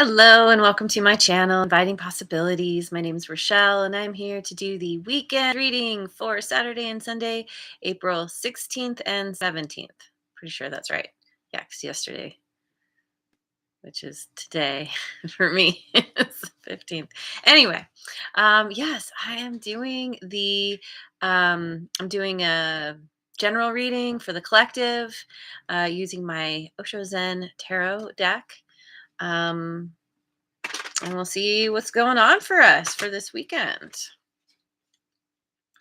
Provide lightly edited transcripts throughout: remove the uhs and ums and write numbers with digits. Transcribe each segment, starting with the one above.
Hello and welcome to my channel, Inviting Possibilities. My name is Rochelle and I'm here to do the weekend reading for Saturday and Sunday, April 16th and 17th. Pretty sure that's right. Yeah, because yesterday, which is today for me, it's the 15th. Anyway, yes, I am doing I'm doing a general reading for the collective using my Osho Zen Tarot deck. Um, and we'll see what's going on for us for this weekend.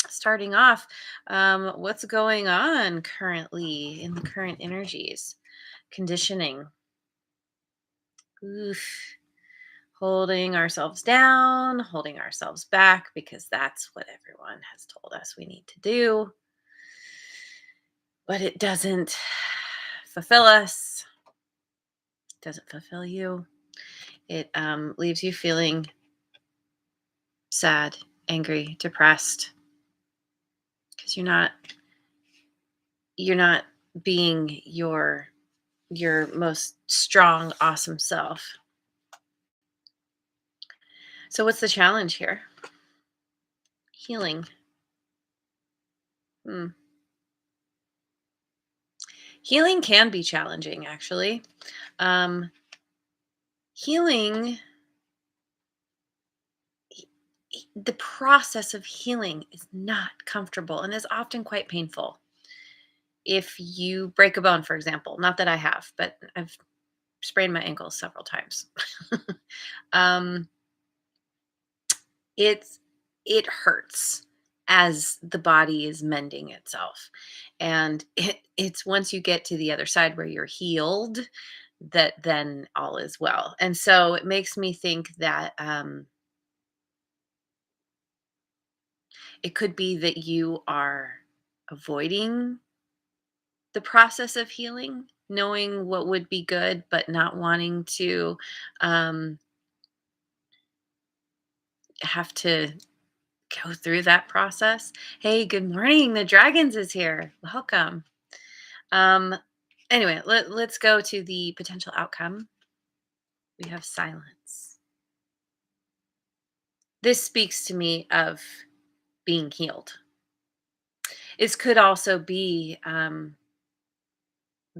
Starting off, what's going on currently in the current energies? Conditioning. Oof. Holding ourselves down, holding ourselves back, because that's what everyone has told us we need to do. But it doesn't fulfill us, it doesn't fulfill you. It leaves you feeling sad, angry, depressed, because you're not being your most strong, awesome self. So what's the challenge here? Healing. Hmm. Healing can be challenging, actually. Um, healing, the process of healing is not comfortable and is often quite painful. If you break a bone, for example, not that I have, but I've sprained my ankles several times. um, it's it hurts as the body is mending itself, and it's once you get to the other side where you're healed that then all is well. And so it makes me think that it could be that you are avoiding the process of healing, knowing what would be good but not wanting to um, have to go through that process. Hey, good morning. The Dragons is here. Welcome. Um, anyway, let's go to the potential outcome. We have silence. This speaks to me of being healed. This could also be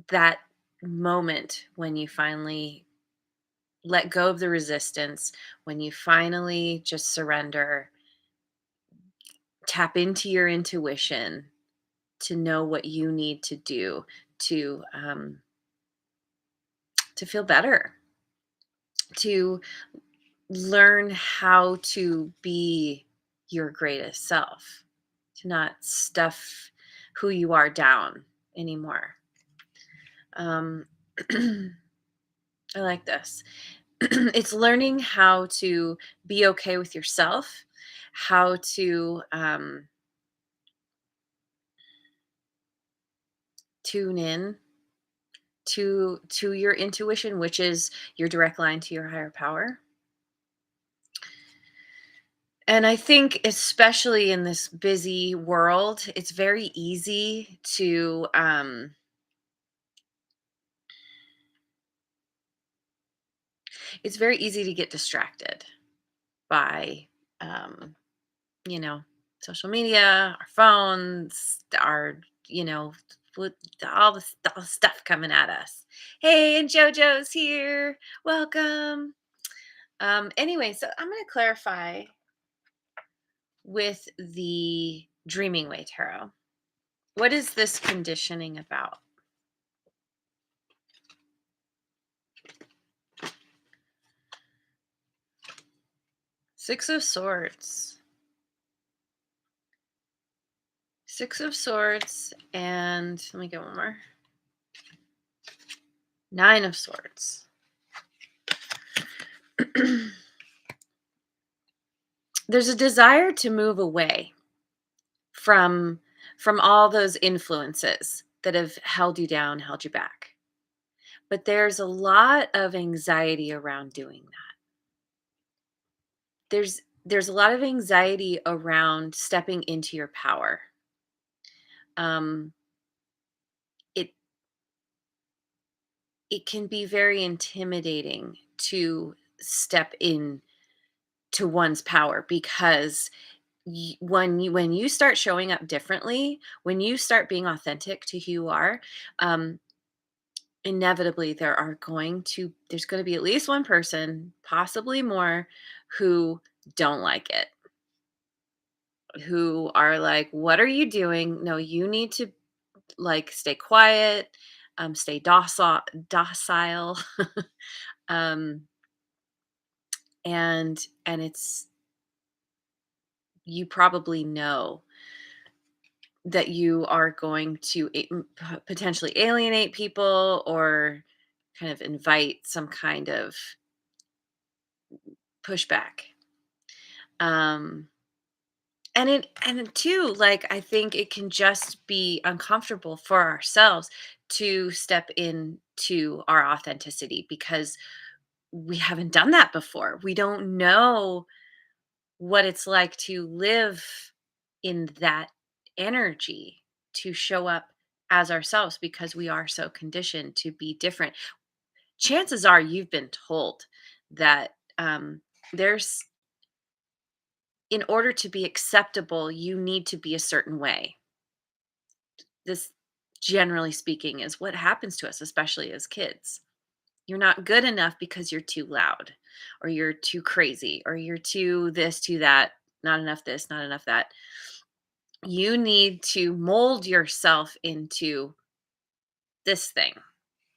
that moment when you finally let go of the resistance, when you finally just surrender, tap into your intuition to know what you need to do to to feel better, to learn how to be your greatest self, to not stuff who you are down anymore. Um, I like this. It's learning how to be okay with yourself, how to tune in to your intuition, which is your direct line to your higher power. And I think, especially in this busy world, it's very easy to get distracted by, um, you know, social media, our phones, our, with all the stuff coming at us. Hey, and JoJo's here. Welcome. Anyway, so I'm going to clarify with the Dreaming Way Tarot. What is this conditioning about? Six of Swords. Six of Swords, and let me get one more. Nine of Swords. There's a desire to move away from all those influences that have held you down, held you back. But there's a lot of anxiety around doing that. There's a lot of anxiety around stepping into your power. Um, it it can be very intimidating to step in to one's power, because when you start showing up differently, when you start being authentic to who you are, um, inevitably there's going to be at least one person, possibly more, who don't like it, who are like, what are you doing? No, you need to, like, stay quiet, stay docile. um and it's, you probably know that you are going to potentially alienate people, or kind of invite some kind of pushback. um and too, like, I think it can just be uncomfortable for ourselves to step into our authenticity, because we haven't done that before. We don't know what it's like to live in that energy, to show up as ourselves, because we are so conditioned to be different. Chances are you've been told that, there's, in order to be acceptable, you need to be a certain way. This, generally speaking, is what happens to us, especially as kids. You're not good enough because you're too loud, or you're too crazy, or you're too this, too that, not enough this, not enough that. You need to mold yourself into this thing,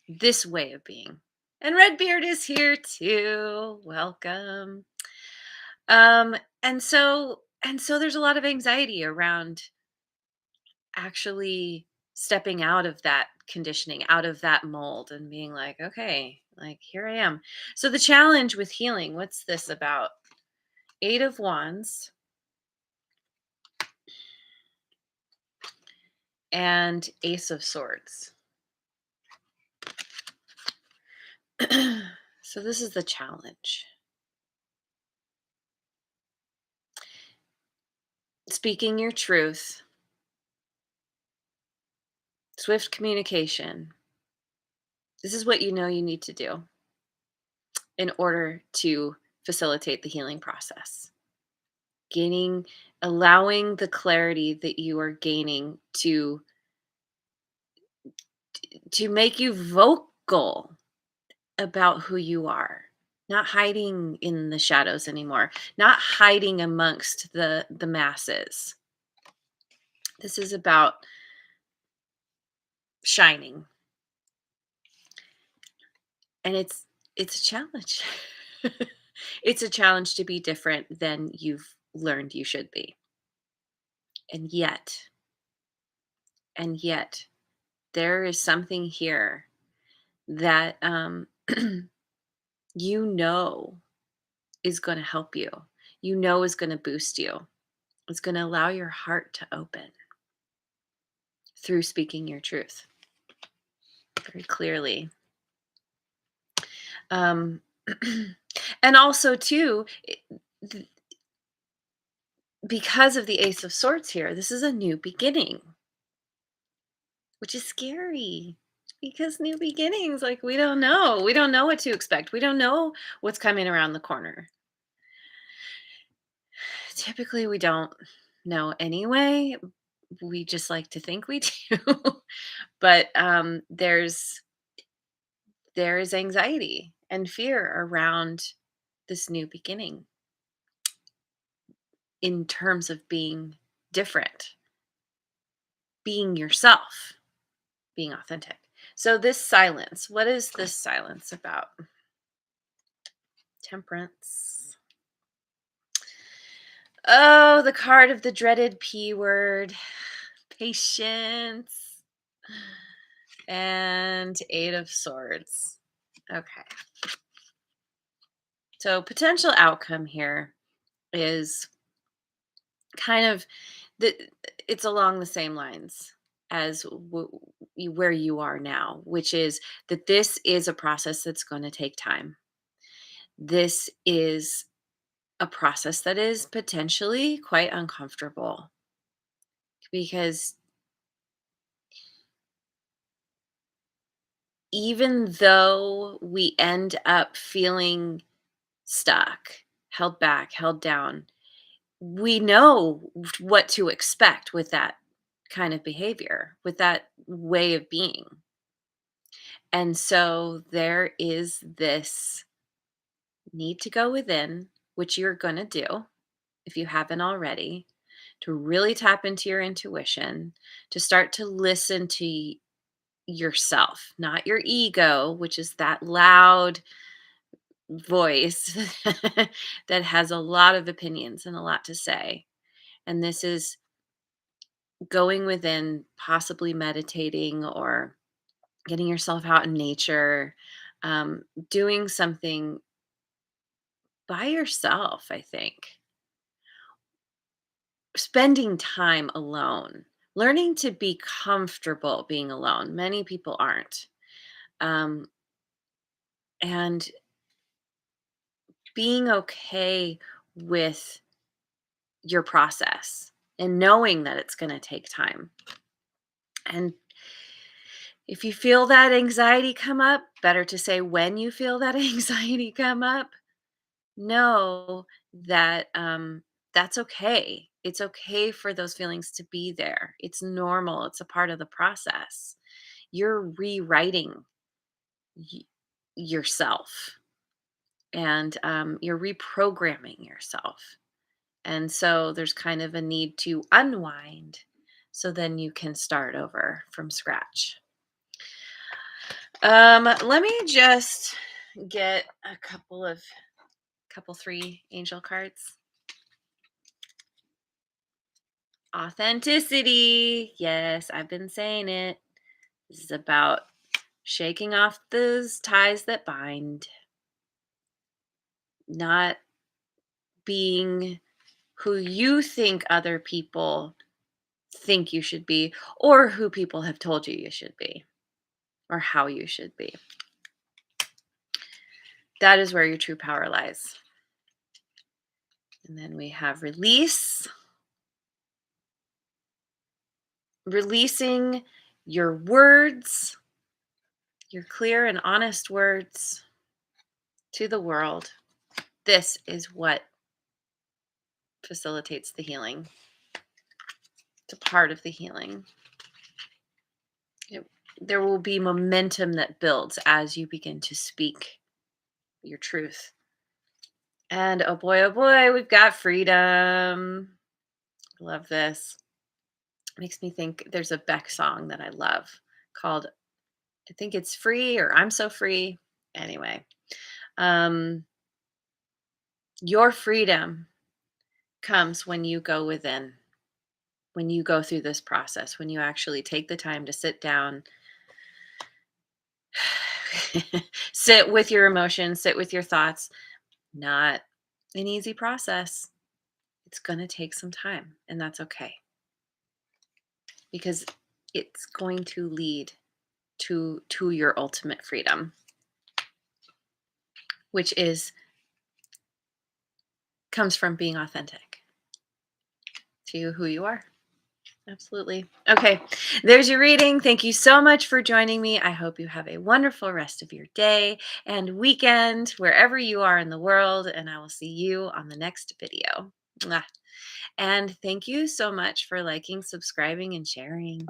this way of being. And Redbeard is here too. Welcome. Um, and so there's a lot of anxiety around actually stepping out of that conditioning, out of that mold, and being like, okay, like, here I am. So the challenge with healing, what's this about? Eight of Wands and Ace of Swords. So this is the challenge. Speaking your truth, swift communication. This is what you know you need to do in order to facilitate the healing process. Gaining, allowing the clarity that you are gaining to make you vocal about who you are, not hiding in the shadows anymore, not hiding amongst the masses. This is about shining, and it's a challenge. It's a challenge to be different than you've learned you should be. And yet there is something here that, you know is going to help you. You know is going to boost you. It's going to allow your heart to open through speaking your truth very clearly. Um, and also, too, th- because of the Ace of Swords here, this is a new beginning, which is scary, because new beginnings, like, we don't know. We don't know what to expect. We don't know what's coming around the corner. Typically, we don't know anyway. We just like to think we do. But there is anxiety and fear around this new beginning, in terms of being different, being yourself, being authentic. So this silence, what is this silence about? Temperance. Oh, the card of the dreaded P word. Patience. And Eight of Swords. Okay. So potential outcome here is kind of the it's along the same lines as where you are now, which is that this is a process that's going to take time. This is a process that is potentially quite uncomfortable, because even though we end up feeling stuck, held back, held down, we know what to expect with that kind of behavior, with that way of being. And so there is this need to go within, which you're going to do if you haven't already, to really tap into your intuition, to start to listen to yourself, not your ego, which is that loud voice that has a lot of opinions and a lot to say. And this is going within, possibly meditating or getting yourself out in nature, doing something by yourself, I think. Spending time alone, learning to be comfortable being alone. Many people aren't. Um, and being okay with your process and knowing that it's going to take time. And if you feel that anxiety come up, better to say when you feel that anxiety come up, know that that's okay. It's okay for those feelings to be there. It's normal. It's a part of the process. You're rewriting y- yourself, and you're reprogramming yourself. And so there's kind of a need to unwind so then you can start over from scratch. Let me just get a couple three angel cards. Authenticity. Yes, I've been saying it. This is about shaking off those ties that bind, not being who you think other people think you should be, or who people have told you you should be, or how you should be. That is where your true power lies. And then we have release, releasing your words, your clear and honest words to the world. This is what facilitates the healing. It's a part of the healing. It, there will be momentum that builds as you begin to speak your truth. And oh boy, we've got freedom. Love this. Makes me think there's a Beck song that I love called, I think it's Free or I'm So Free. Anyway, um, your freedom comes when you go within, when you go through this process, when you actually take the time to sit down, sit with your emotions, sit with your thoughts. Not an easy process. It's going to take some time, and that's okay because it's going to lead to your ultimate freedom, which is comes from being authentic to who you are. Absolutely. Okay, there's your reading. Thank you so much for joining me. I hope you have a wonderful rest of your day and weekend, wherever you are in the world, and I will see you on the next video. Mwah. And thank you so much for liking, subscribing, and sharing.